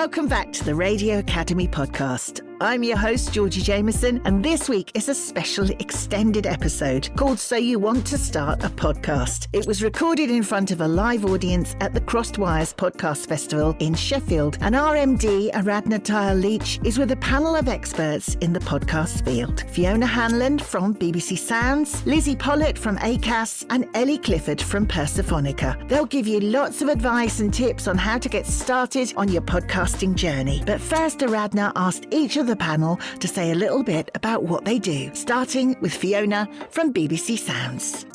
Welcome back to the Radio Academy podcast. I'm your host, Georgie Jameson, and this week is a special extended episode called So You Want to Start a Podcast. It was recorded in front of a live audience at the Crossed Wires Podcast Festival in Sheffield, and RMD Aradhna Tayal Leach is with a panel of experts in the podcast field. Fiona Hanlon from BBC Sounds, Lizzy Pollett from Acast, and Ellie Clifford from Persephonica. They'll give you lots of advice and tips on how to get started on your podcasting journey. But first, Aradhna asked each of the panel to say a little bit about what they do, starting with Fiona from BBC Sounds.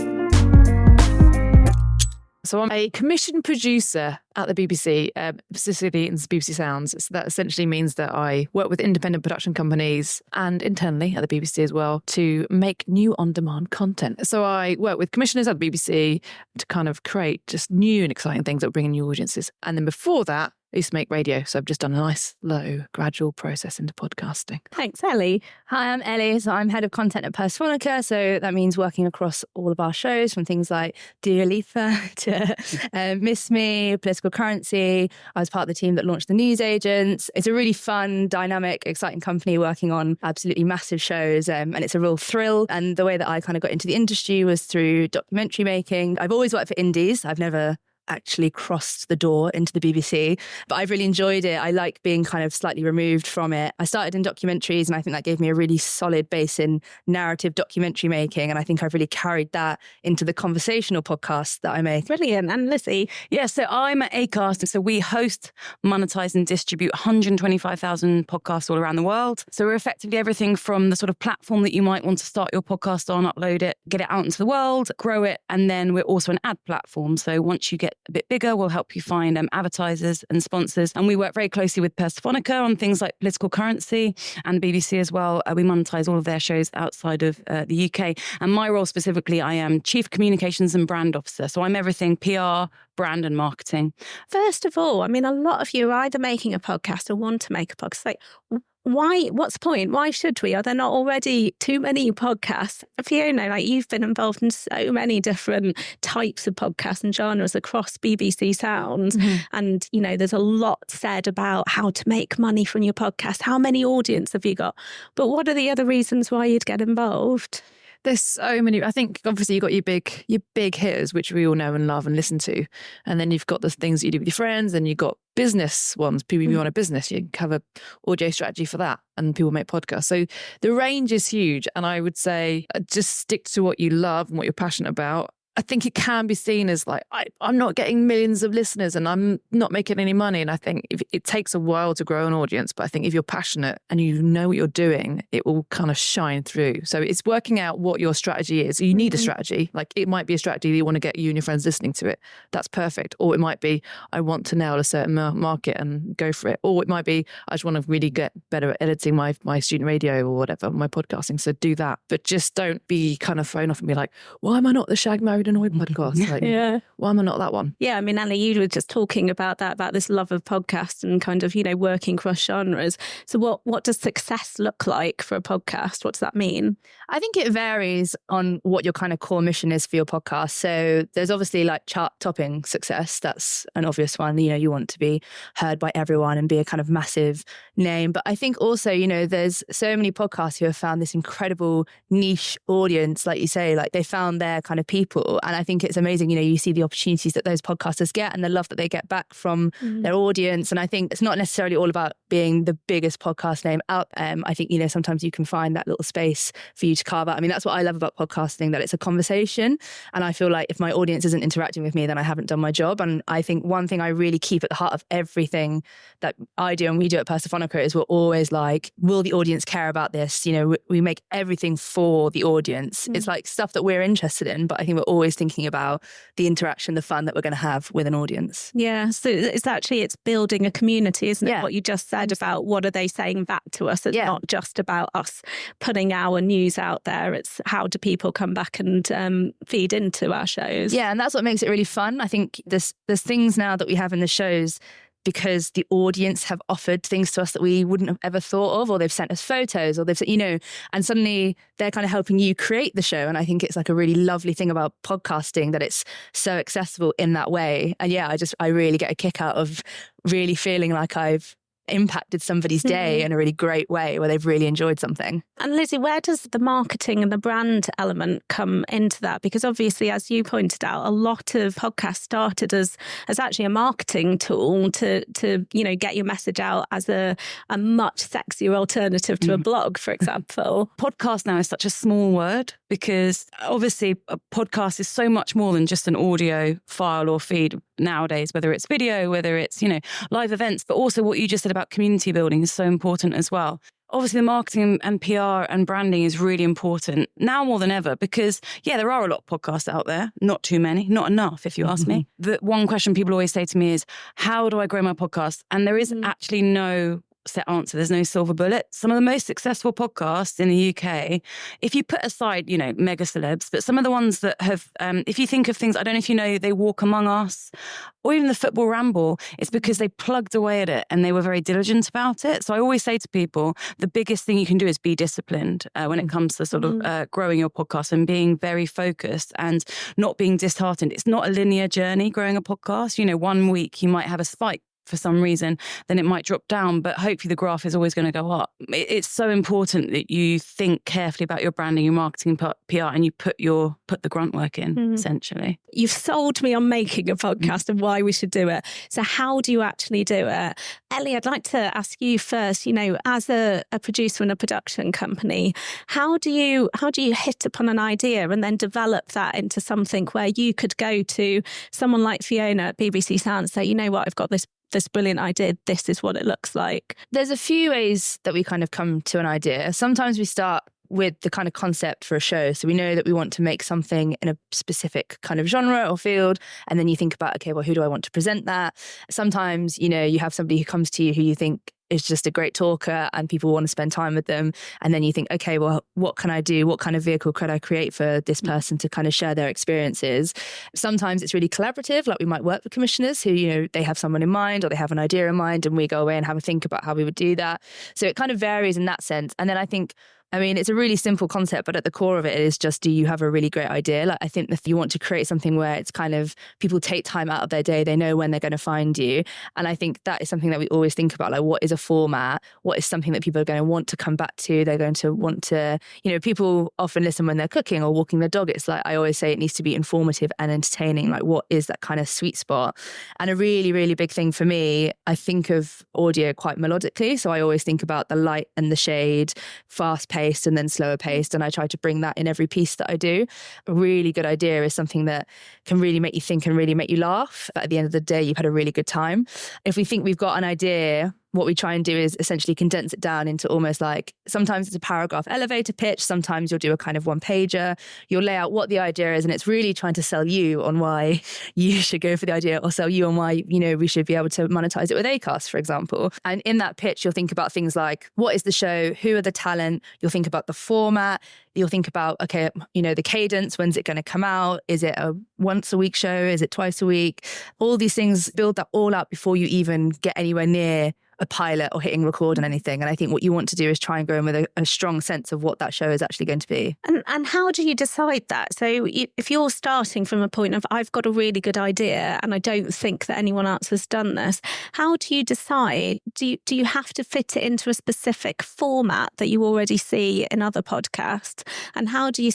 So I'm a commissioned producer at the BBC, specifically in BBC Sounds. So that essentially means that I work with independent production companies and internally at the BBC as well to make new on-demand content. So I work with commissioners at the BBC to kind of create just new and exciting things that bring in new audiences. And then before that, I used to make radio, so I've just done a nice, slow, gradual process into podcasting. Thanks, Ellie. Hi, I'm Ellie. So I'm head of content at Persephonica. So that means working across all of our shows, from things like Dear Letha to Miss Me, Political Currency. I was part of the team that launched The News Agents. It's a really fun, dynamic, exciting company working on absolutely massive shows, and it's a real thrill. And the way that I kind of got into the industry was through documentary making. I've always worked for indies. I've never actually crossed the door into the BBC, but I've really enjoyed it. I like being kind of slightly removed from it. I started in documentaries, and I think that gave me a really solid base in narrative documentary making, and I think I've really carried that into the conversational podcasts that I make. Brilliant. And Lizzy? Yeah, so I'm at Acast, so we host, monetize and distribute 125,000 podcasts all around the world. So we're effectively everything from the sort of platform that you might want to start your podcast on, upload it, get it out into the world, grow it, and then we're also an ad platform. So once you get a bit bigger, we'll help you find advertisers and sponsors. And we work very closely with Persephonica on things like Political Currency and BBC as well. We monetize all of their shows outside of the UK. And my role specifically, I am Chief Communications and Brand Officer. So I'm everything PR, brand and marketing. First of all, I mean, a lot of you are either making a podcast or want to make a podcast. Like, why? What's the point? Why should we? Are there not already too many podcasts? Fiona, like, you've been involved in so many different types of podcasts and genres across BBC Sounds. Mm-hmm. And, you know, there's a lot said about how to make money from your podcast. How many audience have you got? But what are the other reasons why you'd get involved? There's so many. I think obviously you've got your big hitters, which we all know and love and listen to. And then you've got the things that you do with your friends, and you've got business ones. People you want a business, you cover audio strategy for that, and people make podcasts. So the range is huge. And I would say just stick to what you love and what you're passionate about. I think it can be seen as like, I'm not getting millions of listeners and I'm not making any money. And I think it takes a while to grow an audience. But I think if you're passionate and you know what you're doing, it will kind of shine through. So it's working out what your strategy is. You need a strategy. Like, it might be a strategy that you want to get you and your friends listening to it. That's perfect. Or it might be, I want to nail a certain market and go for it. Or it might be, I just want to really get better at editing my student radio or whatever, my podcasting. So do that. But just don't be kind of thrown off and be like, why am I not the Shag Married Annoyed podcast? Like, yeah. Why am I not that one? Yeah, I mean, Ellie, you were just talking about that, about this love of podcasts and kind of, you know, working across genres. So what does success look like for a podcast? What does that mean? I think it varies on what your kind of core mission is for your podcast. So there's obviously like chart-topping success. That's an obvious one. You know, you want to be heard by everyone and be a kind of massive name. But I think also, you know, there's so many podcasts who have found this incredible niche audience, like you say, like they found their kind of people. And I think it's amazing, you know, you see the opportunities that those podcasters get and the love that they get back from their audience. And I think it's not necessarily all about being the biggest podcast name out. I think, you know, sometimes you can find that little space for you to carve out. I mean, that's what I love about podcasting, that it's a conversation. And I feel like if my audience isn't interacting with me, then I haven't done my job. And I think one thing I really keep at the heart of everything that I do and we do at Persephonica is we're always like, will the audience care about this? You know, we make everything for the audience. It's like stuff that we're interested in, but I think we're always thinking about the interaction, the fun that we're going to have with an audience. Yeah, so it's building a community, isn't it? What you just said about what are they saying back to us. It's not just about us putting our news out there. It's how do people come back and feed into our shows. Yeah, and that's what makes it really fun. I think there's things now that we have in the shows because the audience have offered things to us that we wouldn't have ever thought of, or they've sent us photos, or they've said, you know, and suddenly they're kind of helping you create the show. And I think it's like a really lovely thing about podcasting that it's so accessible in that way. And yeah, I really get a kick out of really feeling like I've impacted somebody's day in a really great way where they've really enjoyed something. And Lizzy, where does the marketing and the brand element come into that? Because obviously, as you pointed out, a lot of podcasts started as actually a marketing tool to get your message out as a much sexier alternative to a blog, for example. Podcast now is such a small word because obviously a podcast is so much more than just an audio file or feed nowadays, whether it's video, whether it's, live events, but also what you just said about community building is so important as well. Obviously, the marketing and PR and branding is really important now more than ever because, there are a lot of podcasts out there. Not too many, not enough, if you ask me. The one question people always say to me is, how do I grow my podcast? And there is actually no set answer. There's no silver bullet. Some of the most successful podcasts in the UK, if you put aside, mega celebs, but some of the ones that have, if you think of things, I don't know if you know, They Walk Among Us or even the Football Ramble, it's because they plugged away at it and they were very diligent about it. So I always say to people, the biggest thing you can do is be disciplined when it comes to sort of growing your podcast and being very focused and not being disheartened. It's not a linear journey growing a podcast. 1 week you might have a spike for some reason, then it might drop down, but hopefully the graph is always going to go up. It's so important that you think carefully about your branding, your marketing, PR, and you put the grunt work in, essentially. You've sold me on making a podcast and why we should do it. So how do you actually do it? Ellie, I'd like to ask you first, as a producer in a production company, how do you hit upon an idea and then develop that into something where you could go to someone like Fiona at BBC Sound and say, you know what, I've got this brilliant idea, this is what it looks like? There's a few ways that we kind of come to an idea. Sometimes we start with the kind of concept for a show. So we know that we want to make something in a specific kind of genre or field. And then you think about, okay, well, who do I want to present that? Sometimes, you have somebody who comes to you who you think is just a great talker and people want to spend time with them. And then you think, okay, well, what can I do? What kind of vehicle could I create for this person to kind of share their experiences? Sometimes it's really collaborative, like we might work with commissioners who, they have someone in mind or they have an idea in mind and we go away and have a think about how we would do that. So it kind of varies in that sense. And then I think, it's a really simple concept, but at the core of it is just, do you have a really great idea? Like, I think that you want to create something where it's kind of people take time out of their day, they know when they're going to find you. And I think that is something that we always think about, like, what is a format? What is something that people are going to want to come back to? They're going to want to, people often listen when they're cooking or walking their dog. It's like, I always say it needs to be informative and entertaining. Like, what is that kind of sweet spot? And a really, really big thing for me, I think of audio quite melodically. So I always think about the light and the shade, fast paced and then slower paced. And I try to bring that in every piece that I do. A really good idea is something that can really make you think and really make you laugh. But at the end of the day, you've had a really good time. If we think we've got an idea, what we try and do is essentially condense it down into almost like, sometimes it's a paragraph elevator pitch, sometimes you'll do a kind of one pager, you'll lay out what the idea is, and it's really trying to sell you on why you should go for the idea or sell you on why, we should be able to monetize it with Acast, for example. And in that pitch, you'll think about things like, what is the show? Who are the talent? You'll think about the format. You'll think about, okay, the cadence, when's it going to come out? Is it a once a week show? Is it twice a week? All these things, build that all up before you even get anywhere near a pilot or hitting record on anything. And I think what you want to do is try and go in with a strong sense of what that show is actually going to be. And how do you decide that? So if you're starting from a point of, I've got a really good idea and I don't think that anyone else has done this, how do you decide? Do you have to fit it into a specific format that you already see in other podcasts? And how do you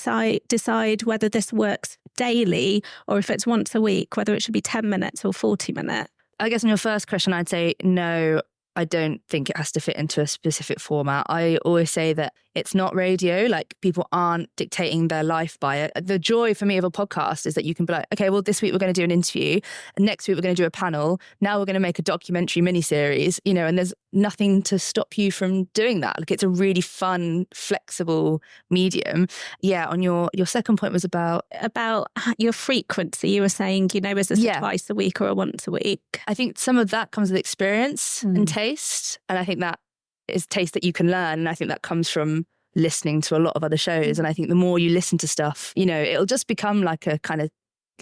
decide whether this works daily or if it's once a week, whether it should be 10 minutes or 40 minutes? I guess on your first question, I'd say no. I don't think it has to fit into a specific format. I always say that it's not radio. Like, people aren't dictating their life by it. The joy for me of a podcast is that you can be like, okay, well, this week we're going to do an interview, and next week we're going to do a panel. Now we're going to make a documentary miniseries, and there's nothing to stop you from doing that. Like, it's a really fun, flexible medium. Yeah. On your second point was about your frequency. You were saying, is this a twice a week or a once a week? I think some of that comes with experience and taste. And I think that is taste that you can learn. And I think that comes from listening to a lot of other shows. And I think the more you listen to stuff, it'll just become like a kind of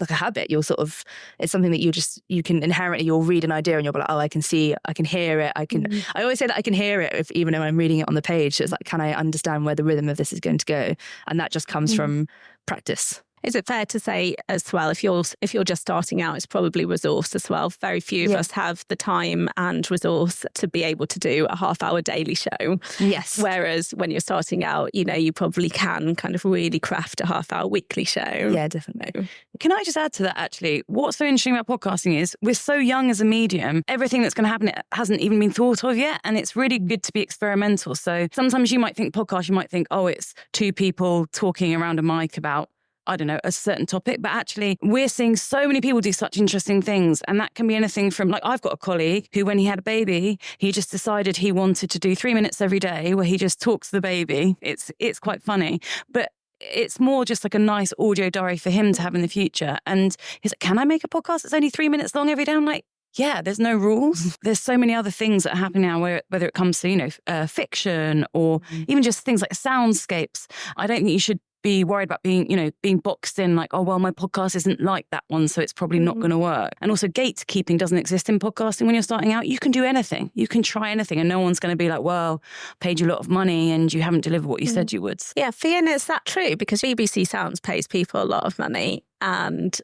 like a habit. You'll sort of, it's something that you can inherently, you'll read an idea and you'll be like, oh, I can see, I can hear it. I always say that I can hear it even though I'm reading it on the page. So it's like, can I understand where the rhythm of this is going to go? And that just comes from practice. Is it fair to say as well, if you're just starting out, it's probably resource as well. Very few of us have the time and resource to be able to do a half-hour daily show. Yes. Whereas when you're starting out, you probably can kind of really craft a half-hour weekly show. Yeah, definitely. Can I just add to that, actually? What's so interesting about podcasting is we're so young as a medium. Everything that's going to happen, it hasn't even been thought of yet. And it's really good to be experimental. So sometimes you might think podcast, you might think, oh, it's two people talking around a mic about, I don't know, a certain topic. But actually, we're seeing so many people do such interesting things. And that can be anything from, like, I've got a colleague who, when he had a baby, he just decided he wanted to do 3 minutes every day where he just talks to the baby. It's quite funny. But it's more just like a nice audio diary for him to have in the future. And he's like, can I make a podcast that's only 3 minutes long every day? I'm like, yeah, there's no rules. There's so many other things that happen now, whether it comes to, fiction or even just things like soundscapes. I don't think you should be worried about being boxed in like, oh, well, my podcast isn't like that one, so it's probably not going to work. And also gatekeeping doesn't exist in podcasting when you're starting out. You can do anything. You can try anything and no one's going to be like, well, paid you a lot of money and you haven't delivered what you said you would. Yeah, Fiona, is that true? Because BBC Sounds pays people a lot of money and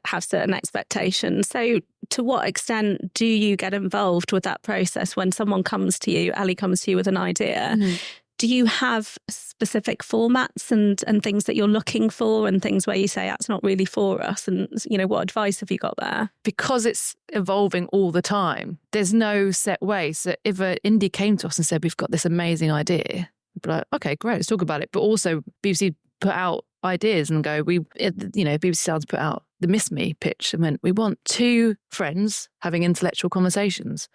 have certain expectations. So to what extent do you get involved with that process when someone comes to you, Ellie comes to you with an idea? Do you have specific formats and things that you're looking for and things where you say, that's not really for us? And, what advice have you got there? Because it's evolving all the time, there's no set way. So if an indie came to us and said, we've got this amazing idea, we'd be like, okay, great, let's talk about it. But also BBC put out ideas and go, BBC Sounds put out the Miss Me pitch and went, we want two friends having intellectual conversations.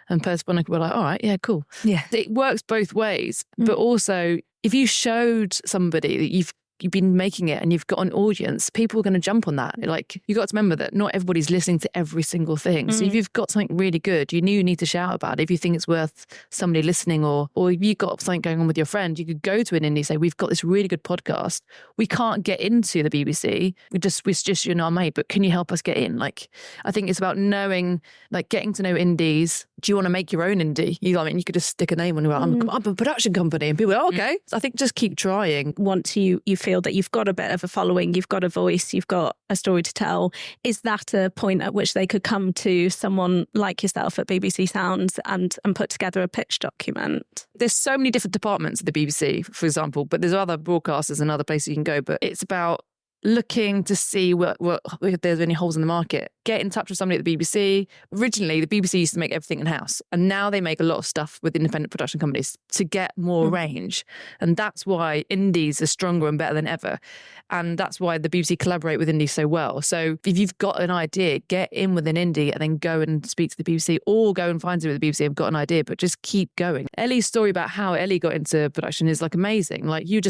And Persephonica were like, all right, yeah, cool. Yeah. It works both ways. But also, if you showed somebody that you've been making it and you've got an audience, people are going to jump on that. Like, you got to remember that not everybody's listening to every single thing. So if you've got something really good, you need to shout about it. If you think it's worth somebody listening, or if you've got something going on with your friend, you could go to an indie and say, we've got this really good podcast. We can't get into the BBC. We're just our mate, but can you help us get in? Like, I think it's about knowing, like, getting to know indies. Do you want to make your own indie? You could just stick a name on it. I'm a production company, and people are, okay. So I think just keep trying. Once you feel that you've got a bit of a following, you've got a voice, you've got a story to tell, is that a point at which they could come to someone like yourself at BBC Sounds and put together a pitch document? There's so many different departments at the BBC, for example, but there's other broadcasters and other places you can go. But it's about looking to see if there's any holes in the market. Get in touch with somebody at the BBC. Originally, the BBC used to make everything in-house, and now they make a lot of stuff with independent production companies to get more range. And that's why indies are stronger and better than ever. And that's why the BBC collaborate with indies so well. So if you've got an idea, get in with an indie and then go and speak to the BBC, or go and find somebody at the BBC. I've got an idea, but just keep going. Ellie's story about how Ellie got into production is like amazing. Like, you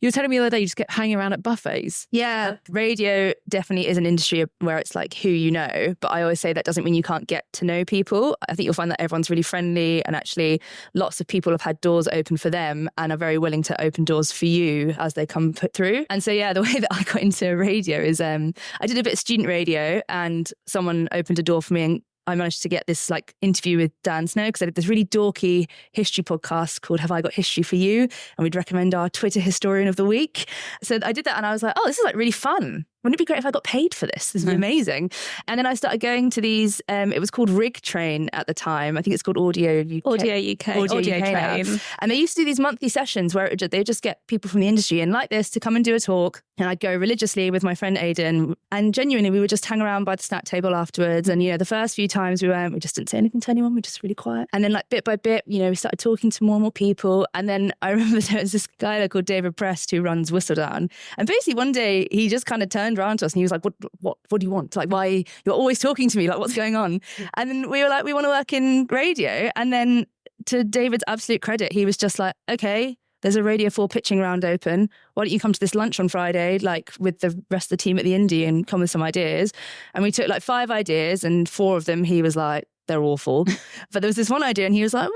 were telling me the other day, you just kept hanging around at buffets. Yeah, radio definitely is an industry where it's like who you know, but I always say that doesn't mean you can't get to know people. I think you'll find that everyone's really friendly, and actually lots of people have had doors open for them and are very willing to open doors for you as they come through. And so, yeah, the way that I got into radio is I did a bit of student radio, and someone opened a door for me, and I managed to get this like interview with Dan Snow, because I did this really dorky history podcast called Have I Got History for You? And we'd recommend our Twitter historian of the week. So I did that, and I was like, oh, this is like really fun. Wouldn't it be great if I got paid for this? This is amazing. And then I started going to these, it was called Rig Train at the time. I think it's called Audio UK. Audio UK Train. now. And they used to do these monthly sessions where they would just get people from the industry and like this to come and do a talk. And I'd go religiously with my friend Aidan. And genuinely, we would just hang around by the snack table afterwards. And, the first few times we went, we just didn't say anything to anyone. We were just really quiet. And then like bit by bit, we started talking to more and more people. And then I remember there was this guy there called David Prest who runs Whistledown. And basically one day he just kind of turned around to us and he was like, what do you want? Like, why you're always talking to me? Like, what's going on? And then we were like, we want to work in radio. And then to David's absolute credit, he was just like, okay, there's a Radio 4 pitching round open. Why don't you come to this lunch on Friday, like with the rest of the team at the Indie, and come with some ideas? And we took like 5 ideas, and 4 of them he was like, they're awful. But there was this one idea and he was like,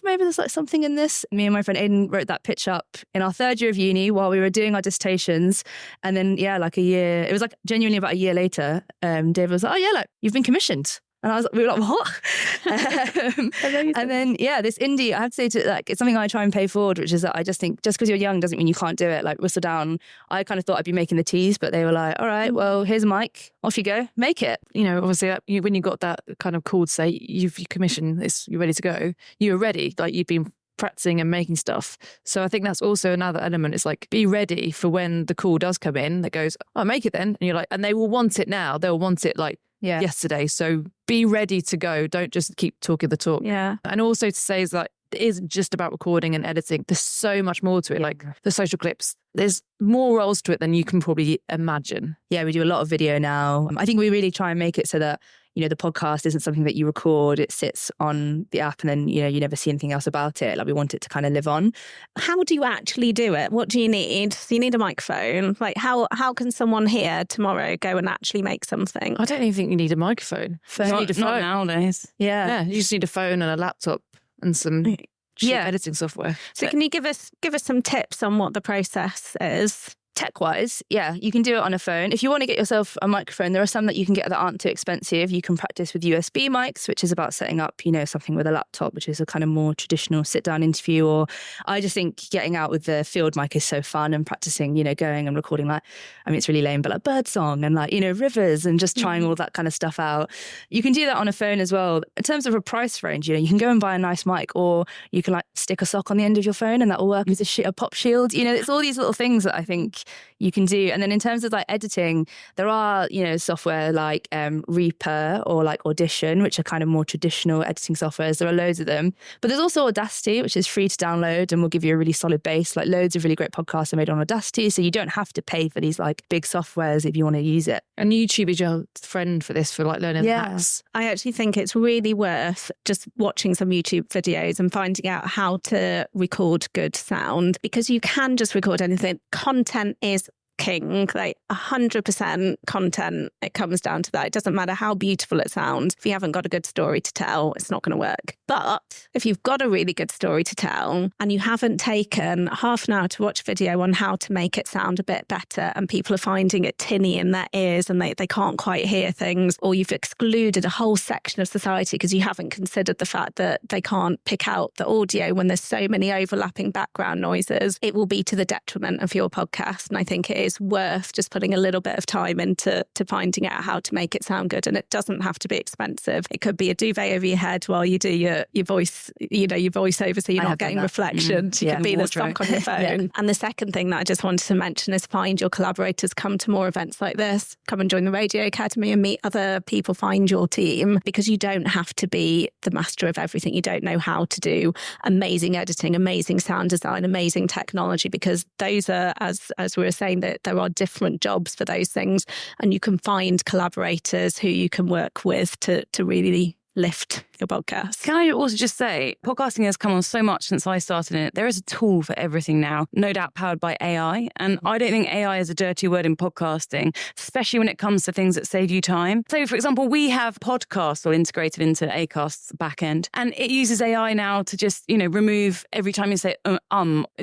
maybe there's like something in this. Me and my friend Aidan wrote that pitch up in our 3rd year of uni while we were doing our dissertations. And then, like a year, it was like genuinely about a year later, David was like, oh yeah, like you've been commissioned. And we were like, what? And then, this indie, I have to say, it's something I try and pay forward, which is that I just think just because you're young doesn't mean you can't do it. Like Whistle Down, I kind of thought I'd be making the teas, but they were like, all right, well, here's a mic, off you go, make it. You know, obviously, when you got that kind of call to say you've commissioned this, you're ready to go, you were ready, like you've been practicing and making stuff. So I think that's also another element. It's like, be ready for when the call does come in that goes, oh, make it then. And you're like, and they will want it now. They'll want it like yesterday. So be ready to go. Don't just keep talking the talk. Yeah. And also to say is that it isn't just about recording and editing. There's so much more to it. Like the social clips, there's more roles to it than you can probably imagine. Yeah, we do a lot of video now. I think we really try and make it so that, you know, the podcast isn't something that you record, it sits on the app and then, you know, you never see anything else about it. Like we want it to kind of live on. How do you actually do it? What do you need? So you need a microphone. Like how can someone here tomorrow go and actually make something? I don't even think you need a microphone. You need a phone. Not nowadays. Yeah, you just need a phone and a laptop and some editing software. So can you give us some tips on what the process is? Tech-wise, you can do it on a phone. If you want to get yourself a microphone, there are some that you can get that aren't too expensive. You can practice with USB mics, which is about setting up, you know, something with a laptop, which is a kind of more traditional sit-down interview. Or I just think getting out with the field mic is so fun and practicing, you know, going and recording like, I mean, it's really lame, but like birdsong and like, you know, rivers and just trying all that kind of stuff out. You can do that on a phone as well. In terms of a price range, you know, you can go and buy a nice mic or you can like stick a sock on the end of your phone and that will work as a pop shield. You know, it's all these little things that I think you can do. And then in terms of like editing, there are, you know, software like Reaper or like Audition, which are kind of more traditional editing softwares. There are loads of them. But there's also Audacity, which is free to download and will give you a really solid base. Like loads of really great podcasts are made on Audacity. So you don't have to pay for these like big softwares if you want to use it. And YouTube is your friend for this, for like learning hacks. I actually think it's really worth just watching some YouTube videos and finding out how to record good sound, because you can just record anything. Content is king, like 100% content. It comes down to that. It doesn't matter how beautiful it sounds. If you haven't got a good story to tell, it's not going to work. But if you've got a really good story to tell and you haven't taken half an hour to watch a video on how to make it sound a bit better and people are finding it tinny in their ears and they can't quite hear things, or you've excluded a whole section of society because you haven't considered the fact that they can't pick out the audio when there's so many overlapping background noises, it will be to the detriment of your podcast. And I think it is worth just putting a little bit of time into finding out how to make it sound good. And it doesn't have to be expensive. It could be a duvet over your head while you do your voice, you know, your voiceover, so you're not getting reflection. It could be the stock on your phone. And the second thing that I just wanted to mention is find your collaborators. Come to more events like this. Come and join the Radio Academy and meet other people. Find your team, because you don't have to be the master of everything. You don't know how to do amazing editing, amazing sound design, amazing technology, because those are, as we were saying, that there are different jobs for those things, and you can find collaborators who you can work with to really lift your podcast. Can I also just say, podcasting has come on so much since I started in it. There is a tool for everything now, no doubt powered by AI. And I don't think AI is a dirty word in podcasting, especially when it comes to things that save you time. So, for example, we have podcasts all integrated into Acast's backend, and it uses AI now to just, you know, remove every time you say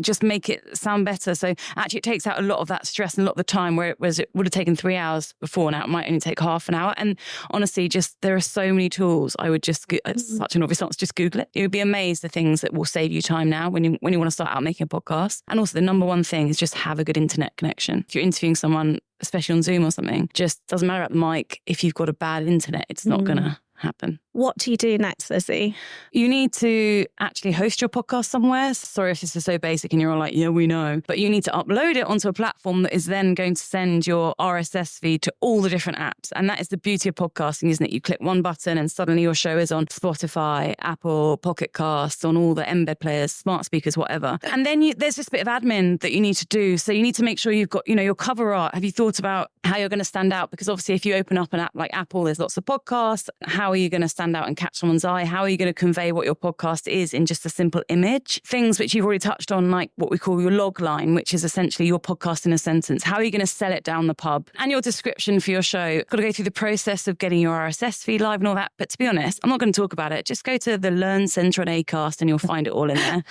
just make it sound better. So actually it takes out a lot of that stress and a lot of the time where it would have taken 3 hours before. Now it might only take half an hour. And honestly, just there are so many tools. I would just, it's such an obvious answer, just Google it. You would be amazed the things that will save you time now when you want to start out making a podcast. And also the number one thing is just have a good internet connection. If you're interviewing someone, especially on Zoom or something, just doesn't matter about the mic. If you've got a bad internet, it's not going to happen. What do you do next, Lizzy? You need to actually host your podcast somewhere. Sorry if this is so basic and you're all like, yeah, we know. But you need to upload it onto a platform that is then going to send your RSS feed to all the different apps. And that is the beauty of podcasting, isn't it? You click one button and suddenly your show is on Spotify, Apple, Pocket Casts, on all the embed players, smart speakers, whatever. And then there's this bit of admin that you need to do. So you need to make sure you've got, you know, your cover art. Have you thought about how you're going to stand out? Because obviously if you open up an app like Apple, there's lots of podcasts. How are you going to stand stand out and catch someone's eye? How are you going to convey what your podcast is in just a simple image? Things which you've already touched on, like what we call your log line, which is essentially your podcast in a sentence. How are you going to sell it down the pub? And your description for your show. Got to go through the process of getting your RSS feed live and all that. But to be honest, I'm not going to talk about it. Just go to the Learn Centre on Acast and you'll find it all in there.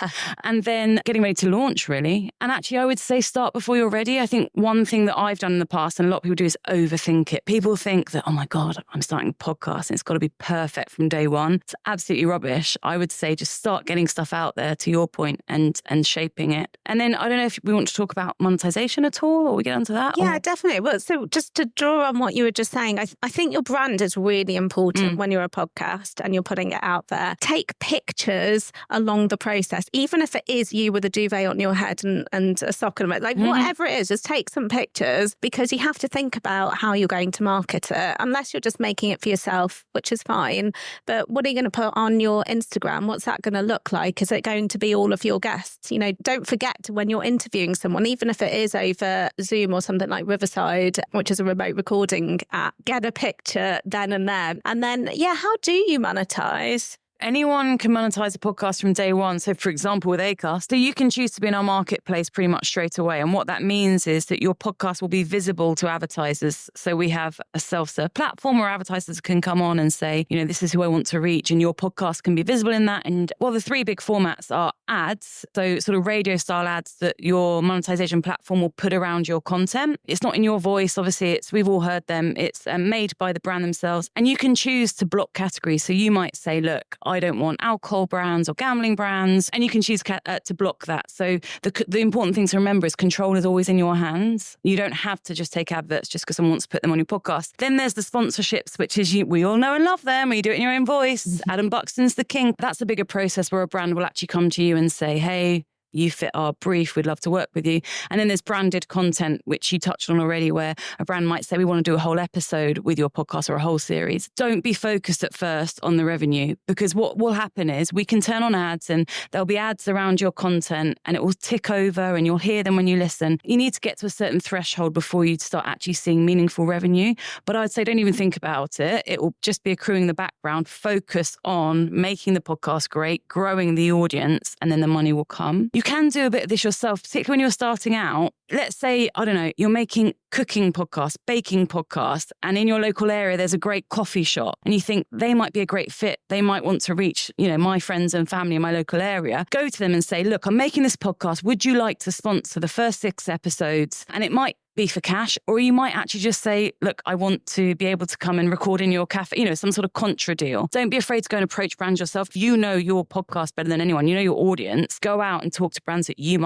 And then getting ready to launch, really. And actually, I would say start before you're ready. I think one thing that I've done in the past, and a lot of people do, is overthink it. People think that, oh my God, I'm starting a podcast and it's got to be perfect from day one. It's absolutely rubbish. I would say just start getting stuff out there, to your point, and shaping it. And then I don't know if we want to talk about monetization at all, or we get onto that. Yeah, definitely. Well, so just to draw on what you were just saying, I think your brand is really important when you're a podcast and you're putting it out there. Take pictures along the process, even if it is you with a duvet on your head and a sock on it, like whatever it is, just take some pictures, because you have to think about how you're going to market it, unless you're just making it for yourself, which is fine. But what are you going to put on your Instagram? What's that going to look like? Is it going to be all of your guests? You know, don't forget when you're interviewing someone, even if it is over Zoom or something like Riverside, which is a remote recording app, get a picture then and there. And then, how do you monetize? Anyone can monetize a podcast from day one. So, for example, with Acast, so you can choose to be in our marketplace pretty much straight away. And what that means is that your podcast will be visible to advertisers. So we have a self-serve platform where advertisers can come on and say, this is who I want to reach. And your podcast can be visible in that. And the three big formats are ads. So sort of radio style ads that your monetization platform will put around your content. It's not in your voice. Obviously, we've all heard them. It's made by the brand themselves. And you can choose to block categories. So you might say, look, I don't want alcohol brands or gambling brands, and you can choose to block that. So the important thing to remember is control is always in your hands. You don't have to just take adverts just because someone wants to put them on your podcast. Then there's the sponsorships, which is we all know and love them. You do it in your own voice. Adam Buxton's the king. That's a bigger process where a brand will actually come to you and say, hey, you fit our brief, we'd love to work with you. And then there's branded content, which you touched on already, where a brand might say, we want to do a whole episode with your podcast or a whole series. Don't be focused at first on the revenue, because what will happen is we can turn on ads and there'll be ads around your content and it will tick over and you'll hear them when you listen. You need to get to a certain threshold before you start actually seeing meaningful revenue. But I'd say don't even think about it. It will just be accruing in the background. Focus on making the podcast great, growing the audience, and then the money will come. You can do a bit of this yourself, particularly when you're starting out. Let's say, I don't know, you're making cooking podcasts, baking podcasts, and in your local area, there's a great coffee shop and you think they might be a great fit. They might want to reach, my friends and family in my local area. Go to them and say, look, I'm making this podcast. Would you like to sponsor the first 6 episodes? And it might be for cash, or you might actually just say, look, I want to be able to come and record in your cafe, some sort of contra deal. Don't be afraid to go and approach brands yourself. You know your podcast better than anyone. You know your audience. Go out and talk to brands that you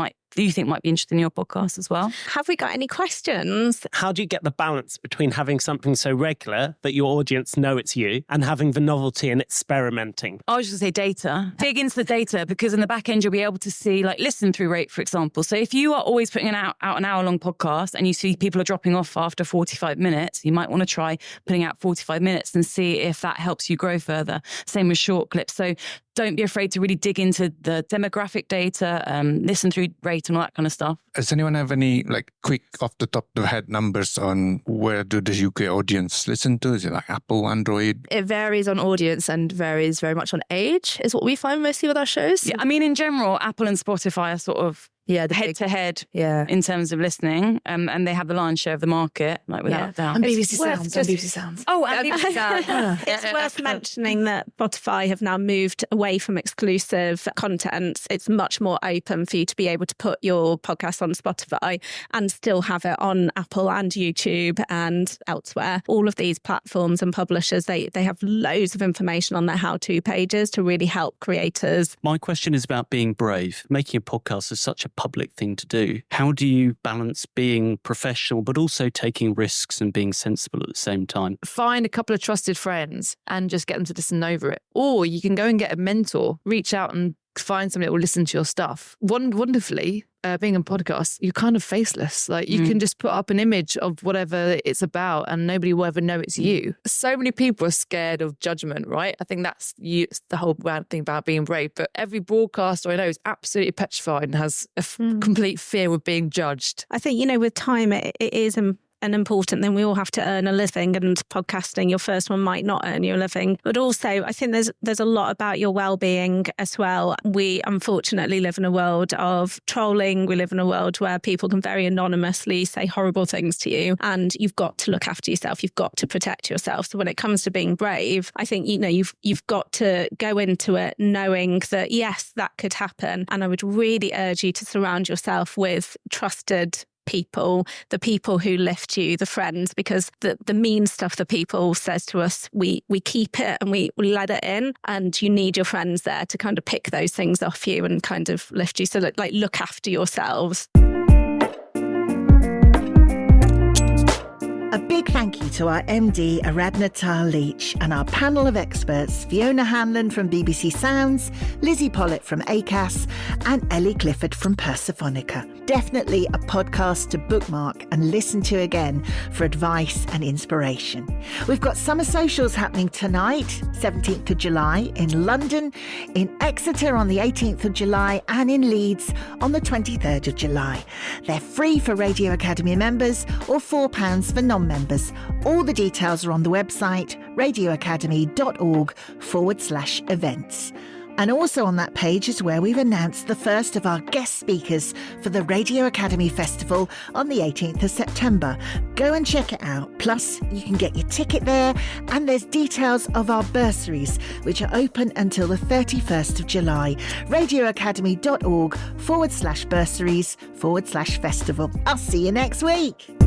think might be interested in your podcast as well. Have we got any questions? How do you get the balance between having something so regular that your audience know it's you and having the novelty and experimenting? I was just going to say data. Dig into the data, because in the back end, you'll be able to see listen through rate, for example. So if you are always putting out an hour long podcast and you see people are dropping off after 45 minutes, you might want to try putting out 45 minutes and see if that helps you grow further. Same with short clips. So don't be afraid to really dig into the demographic data, listen through rate and all that kind of stuff. Does anyone have any quick off the top of the head numbers on where do the UK audience listen to? Is it Apple, Android? It varies on audience and varies very much on age, is what we find mostly with our shows. Yeah, I mean, in general, Apple and Spotify are sort of the head to head in terms of listening, and they have the lion's share of the market, without a doubt. And BBC Sounds. Oh, and BBC Sounds. It's worth mentioning that Spotify have now moved away from exclusive content. It's much more open for you to be able to put your podcast on Spotify and still have it on Apple and YouTube and elsewhere. All of these platforms and publishers, they have loads of information on their how-to pages to really help creators. My question is about being brave. Making a podcast is such a public thing to do. How do you balance being professional but also taking risks and being sensible at the same time? Find a couple of trusted friends and just get them to listen over it. Or you can go and get a mentor, reach out and find somebody that will listen to your stuff. Wonderfully, being a podcast, you're kind of faceless. You can just put up an image of whatever it's about and nobody will ever know it's you. So many people are scared of judgment, right? I think that's it's the whole bad thing about being brave. But every broadcaster I know is absolutely petrified and has a complete fear of being judged. I think, with time, it is an important thing. We all have to earn a living, and podcasting, your first one might not earn you a living. But also, I think there's a lot about your well-being as well. We unfortunately live in a world of trolling. We live in a world where people can very anonymously say horrible things to you, and you've got to look after yourself. You've got to protect yourself. So when it comes to being brave, I think, you've got to go into it knowing that, yes, that could happen. And I would really urge you to surround yourself with trusted people, the people who lift you, the friends, because the mean stuff that people says to us, we keep it and we let it in, and you need your friends there to kind of pick those things off you and kind of lift you. So that, like, look after yourselves. A big thank you to our MD, Aradhna Tayal Leach, and our panel of experts, Fiona Hanlon from BBC Sounds, Lizzy Pollett from Acast, and Ellie Clifford from Persephonica. Definitely a podcast to bookmark and listen to again for advice and inspiration. We've got summer socials happening tonight, 17th of July, in London, in Exeter on the 18th of July, and in Leeds on the 23rd of July. They're free for Radio Academy members or £4 for non-members. All the details are on the website radioacademy.org/events. And also on that page is where we've announced the first of our guest speakers for the Radio Academy Festival on the 18th of September. Go and check it out. Plus, you can get your ticket there, and there's details of our bursaries, which are open until the 31st of July. radioacademy.org/bursaries/festival. I'll see you next week.